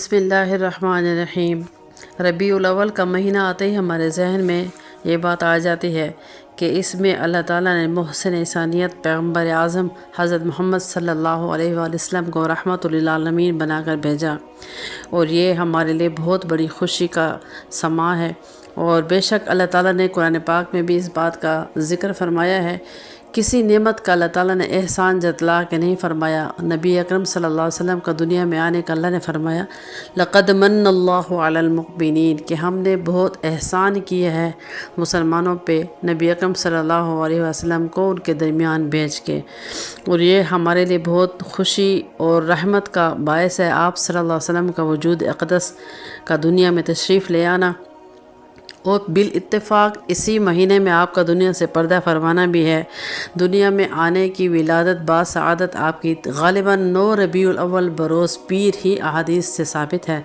بسم اللہ الرحمن الرحیم۔ ربیع الاول کا مہینہ آتے ہی ہمارے ذہن میں یہ بات آ جاتی ہے کہ اس میں اللہ تعالیٰ نے محسن انسانیت پیغمبر اعظم حضرت محمد صلی اللہ علیہ وآلہ وسلم کو رحمت للعالمین بنا کر بھیجا، اور یہ ہمارے لیے بہت بڑی خوشی کا سماں ہے۔ اور بے شک اللہ تعالیٰ نے قرآن پاک میں بھی اس بات کا ذکر فرمایا ہے۔ کسی نعمت کا اللہ تعالیٰ نے احسان جتلا کے نہیں فرمایا۔ نبی اکرم صلی اللہ علیہ وسلم کا دنیا میں آنے کا اللہ نے فرمایا لقد من اللہ علی المؤمنین، کہ ہم نے بہت احسان کیا ہے مسلمانوں پہ نبی اکرم صلی اللہ علیہ وسلم کو ان کے درمیان بھیج کے، اور یہ ہمارے لیے بہت خوشی اور رحمت کا باعث ہے۔ آپ صلی اللہ علیہ وسلم کا وجود اقدس کا دنیا میں تشریف لے آنا، اور بالاتفاق اسی مہینے میں آپ کا دنیا سے پردہ فرمانا بھی ہے۔ دنیا میں آنے کی ولادت باسعادت آپ کی غالباً 9 ربیع الاول بروز پیر ہی احادیث سے ثابت ہے،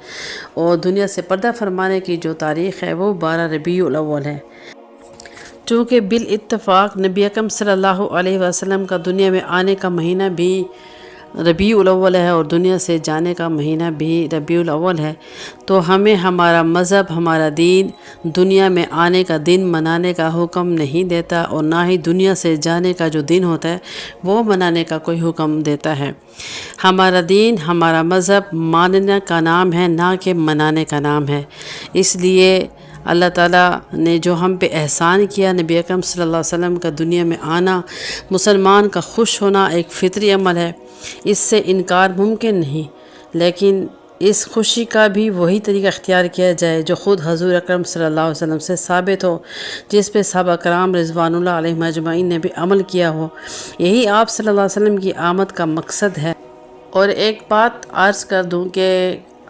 اور دنیا سے پردہ فرمانے کی جو تاریخ ہے وہ 12 ربیع الاول ہے۔ چونکہ بالاتفاق نبی اکرم صلی اللہ علیہ وسلم کا دنیا میں آنے کا مہینہ بھی ربیع الاول ہے اور دنیا سے جانے کا مہینہ بھی ربیع الاول ہے، تو ہمیں ہمارا مذہب، ہمارا دین دنیا میں آنے کا دن منانے کا حکم نہیں دیتا، اور نہ ہی دنیا سے جانے کا جو دن ہوتا ہے وہ منانے کا کوئی حکم دیتا ہے۔ ہمارا دین، ہمارا مذہب ماننے کا نام ہے، نہ کہ منانے کا نام ہے۔ اس لیے اللہ تعالیٰ نے جو ہم پہ احسان کیا، نبی اکرم صلی اللہ علیہ وسلم کا دنیا میں آنا، مسلمان کا خوش ہونا ایک فطری عمل ہے، اس سے انکار ممکن نہیں، لیکن اس خوشی کا بھی وہی طریقہ اختیار کیا جائے جو خود حضور اکرم صلی اللہ علیہ وسلم سے ثابت ہو، جس پہ صحابہ کرام رضوان اللہ علیہم اجمعین نے بھی عمل کیا ہو۔ یہی آپ صلی اللہ علیہ وسلم کی آمد کا مقصد ہے۔ اور ایک بات عرض کر دوں کہ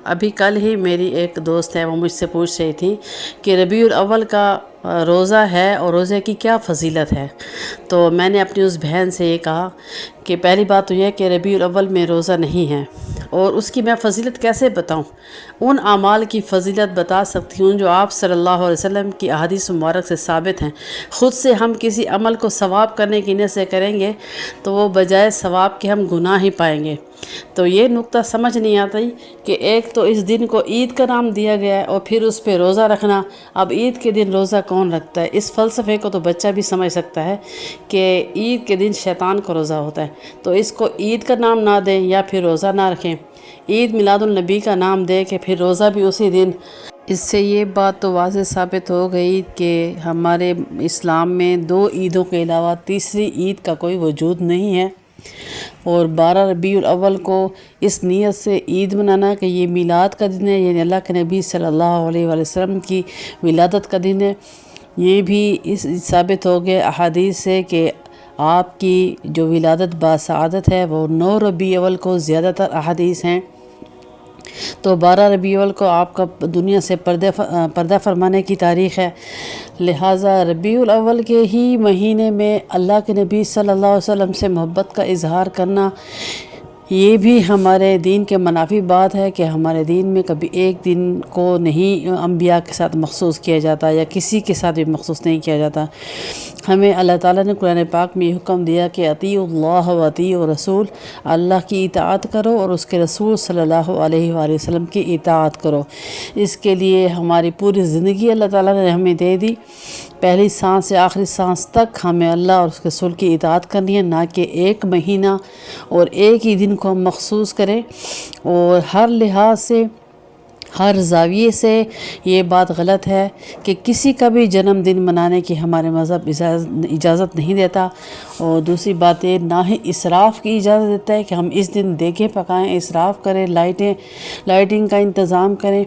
ابھی کل ہی میری ایک دوست ہے، وہ مجھ سے پوچھ رہی تھی کہ ربیع الاول کا روزہ ہے اور روزے کی کیا فضیلت ہے، تو میں نے اپنی اس بہن سے یہ کہا کہ پہلی بات تو یہ ہے کہ ربیع الاول میں روزہ نہیں ہے، اور اس کی میں فضیلت کیسے بتاؤں؟ ان اعمال کی فضیلت بتا سکتی ہوں جو آپ صلی اللہ علیہ وسلم کی احادیث مبارک سے ثابت ہیں۔ خود سے ہم کسی عمل کو ثواب کرنے کی نیت سے کریں گے تو وہ بجائے ثواب کے ہم گناہ ہی پائیں گے۔ تو یہ نقطہ سمجھ نہیں آتا ہی کہ ایک تو اس دن کو عید کا نام دیا گیا ہے، اور پھر اس پہ روزہ رکھنا۔ اب عید کے دن روزہ کون رکھتا ہے؟ اس فلسفے کو تو بچہ بھی سمجھ سکتا ہے کہ عید کے دن شیطان کا روزہ ہوتا ہے، تو اس کو عید کا نام نہ دیں یا پھر روزہ نہ رکھیں، عید میلاد النبی کا نام دے کہ پھر روزہ بھی اسی دن۔ اس سے یہ بات تو واضح ثابت ہو گئی کہ ہمارے اسلام میں 2 عیدوں کے علاوہ تیسری عید کا کوئی وجود نہیں ہے۔ اور 12 ربیع الاول کو اس نیت سے عید منانا کہ یہ میلاد کا دن ہے، یعنی اللہ کے نبی صلی اللہ علیہ وآلہ وسلم کی ولادت کا دن ہے، یہ بھی اس ثابت ہو گیا احادیث سے کہ آپ کی جو ولادت باسعادت ہے وہ 9 ربیع الاول کو زیادہ تر احادیث ہیں۔ تو 12 ربیع الاول کو آپ کا دنیا سے پردہ فرمانے کی تاریخ ہے، لہٰذا ربیع الاول کے ہی مہینے میں اللہ کے نبی صلی اللہ علیہ وسلم سے محبت کا اظہار کرنا، یہ بھی ہمارے دین کے منافی بات ہے کہ ہمارے دین میں کبھی ایک دن کو نہیں انبیاء کے ساتھ مخصوص کیا جاتا یا کسی کے ساتھ بھی مخصوص نہیں کیا جاتا۔ ہمیں اللہ تعالیٰ نے قرآن پاک میں یہ حکم دیا کہ اطیعوا اللہ و اطیعوا الرسول، اللہ کی اطاعت کرو اور اس کے رسول صلی اللہ علیہ وآلہ وسلم کی اطاعت کرو۔ اس کے لیے ہماری پوری زندگی اللہ تعالیٰ نے ہمیں دے دی، پہلی سانس سے آخری سانس تک ہمیں اللہ اور اس کے رسول کی اطاعت کرنی ہے، نہ کہ ایک مہینہ اور ایک ہی دن کو ہم مخصوص کریں۔ اور ہر لحاظ سے، ہر زاویے سے یہ بات غلط ہے کہ کسی کا بھی جنم دن منانے کی ہمارے مذہب اجازت نہیں دیتا، اور دوسری بات یہ نہ ہی اسراف کی اجازت دیتا ہے کہ ہم اس دن دیگیں پکائیں، اسراف کریں، لائٹنگ کا انتظام کریں۔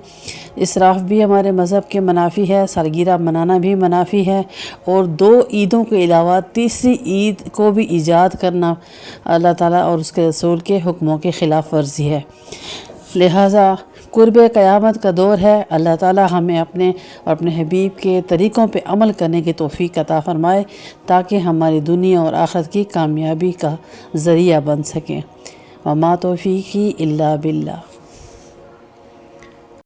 اسراف بھی ہمارے مذہب کے منافی ہے، سالگرہ منانا بھی منافی ہے، اور 2 عیدوں کے علاوہ تیسری عید کو بھی ایجاد کرنا اللہ تعالیٰ اور اس کے رسول کے حکموں کے خلاف ورزی ہے۔ لہٰذا قرب قیامت کا دور ہے، اللہ تعالیٰ ہمیں اپنے اور اپنے حبیب کے طریقوں پہ عمل کرنے کی توفیق عطا فرمائے تاکہ ہماری دنیا اور آخرت کی کامیابی کا ذریعہ بن سکیں۔ وما توفیقی الا باللہ۔